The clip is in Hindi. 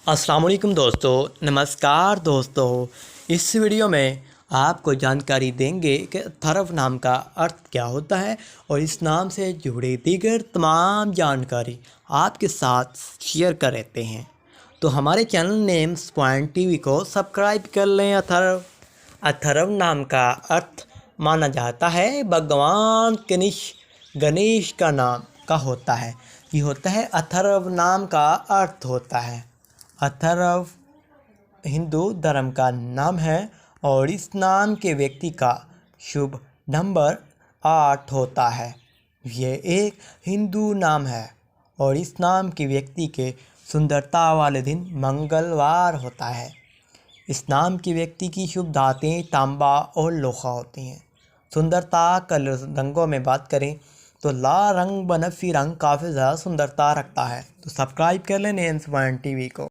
अस्सलाम वालेकुम दोस्तों, नमस्कार दोस्तों। इस वीडियो में आपको जानकारी देंगे कि अथर्व नाम का अर्थ क्या होता है और इस नाम से जुड़ी दीगर तमाम जानकारी आपके साथ शेयर कर रहते हैं। तो हमारे चैनल नेम्स पॉइंट टीवी को सब्सक्राइब कर लें। अथर्व नाम का अर्थ माना जाता है भगवान गणेश का नाम का होता है। ये होता है अथर्व नाम का अर्थ होता है। अथर्व हिंदू धर्म का नाम है और इस नाम के व्यक्ति का शुभ नंबर 8 होता है। यह एक हिंदू नाम है और इस नाम के व्यक्ति के सुंदरता वाले दिन मंगलवार होता है। इस नाम के व्यक्ति की शुभ धातें तांबा और लोहा होती हैं। सुंदरता कलर रंगों में बात करें तो लाल रंग बनफी रंग काफ़ी ज़्यादा सुंदरता रखता है। तो सब्सक्राइब कर लें नेम्स पॉइंट टीवी को।